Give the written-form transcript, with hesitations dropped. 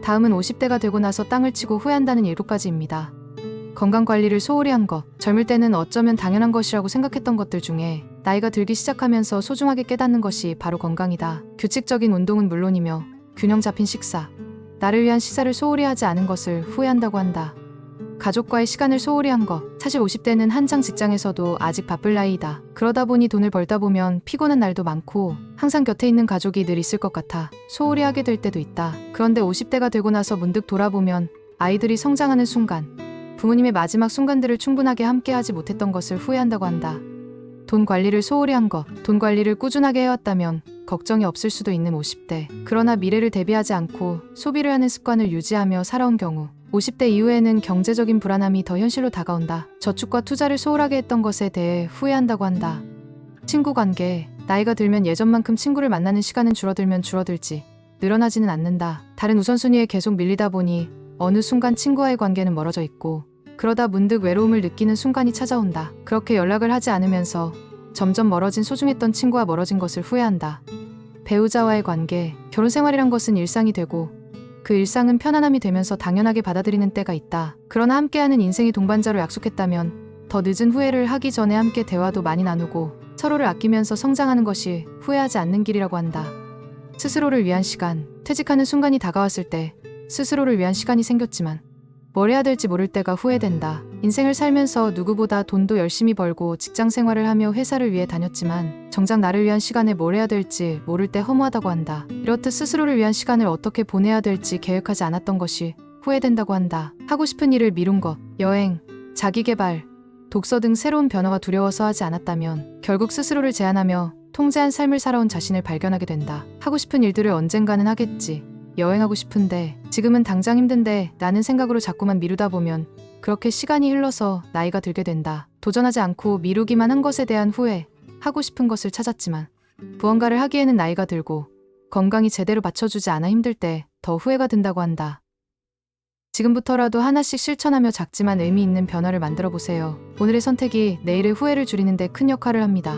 다음은 50대가 되고 나서 땅을 치고 후회한다는 7가지입니다. 건강관리를 소홀히 한 것. 젊을 때는 어쩌면 당연한 것이라고 생각했던 것들 중에 나이가 들기 시작하면서 소중하게 깨닫는 것이 바로 건강이다. 규칙적인 운동은 물론이며 균형 잡힌 식사, 나를 위한 시사를 소홀히 하지 않은 것을 후회한다고 한다. 가족과의 시간을 소홀히 한 것. 사실 50대는 한창 직장에서도 아직 바쁠 나이이다. 그러다 보니 돈을 벌다 보면 피곤한 날도 많고 항상 곁에 있는 가족이 늘 있을 것 같아 소홀히 하게 될 때도 있다. 그런데 50대가 되고 나서 문득 돌아보면 아이들이 성장하는 순간, 부모님의 마지막 순간들을 충분하게 함께하지 못했던 것을 후회한다고 한다. 돈 관리를 소홀히 한 것. 돈 관리를 꾸준하게 해왔다면 걱정이 없을 수도 있는 50대. 그러나 미래를 대비하지 않고 소비를 하는 습관을 유지하며 살아온 경우 50대 이후에는 경제적인 불안함이 더 현실로 다가온다. 저축과 투자를 소홀하게 했던 것에 대해 후회한다고 한다. 친구 관계. 나이가 들면 예전만큼 친구를 만나는 시간은 줄어들면 줄어들지 늘어나지는 않는다. 다른 우선순위에 계속 밀리다 보니 어느 순간 친구와의 관계는 멀어져 있고 그러다 문득 외로움을 느끼는 순간이 찾아온다. 그렇게 연락을 하지 않으면서 점점 멀어진 소중했던 친구와 멀어진 것을 후회한다. 배우자와의 관계. 결혼 생활이란 것은 일상이 되고 그 일상은 편안함이 되면서 당연하게 받아들이는 때가 있다. 그러나 함께하는 인생의 동반자로 약속했다면 더 늦은 후회를 하기 전에 함께 대화도 많이 나누고 서로를 아끼면서 성장하는 것이 후회하지 않는 길이라고 한다. 스스로를 위한 시간. 퇴직하는 순간이 다가왔을 때 스스로를 위한 시간이 생겼지만 뭘 해야 될지 모를 때가 후회된다. 인생을 살면서 누구보다 돈도 열심히 벌고 직장 생활을 하며 회사를 위해 다녔지만 정작 나를 위한 시간에 뭘 해야 될지 모를 때 허무하다고 한다. 이렇듯 스스로를 위한 시간을 어떻게 보내야 될지 계획하지 않았던 것이 후회된다고 한다. 하고 싶은 일을 미룬 것, 여행, 자기개발, 독서 등 새로운 변화가 두려워서 하지 않았다면 결국 스스로를 제한하며 통제한 삶을 살아온 자신을 발견하게 된다. 하고 싶은 일들을 언젠가는 하겠지. 여행하고 싶은데 지금은 당장 힘든데 라는 생각으로 자꾸만 미루다 보면 그렇게 시간이 흘러서 나이가 들게 된다. 도전하지 않고 미루기만 한 것에 대한 후회. 하고 싶은 것을 찾았지만 무언가를 하기에는 나이가 들고 건강이 제대로 받쳐주지 않아 힘들 때 더 후회가 든다고 한다. 지금부터라도 하나씩 실천하며 작지만 의미 있는 변화를 만들어 보세요. 오늘의 선택이 내일의 후회를 줄이는 데 큰 역할을 합니다.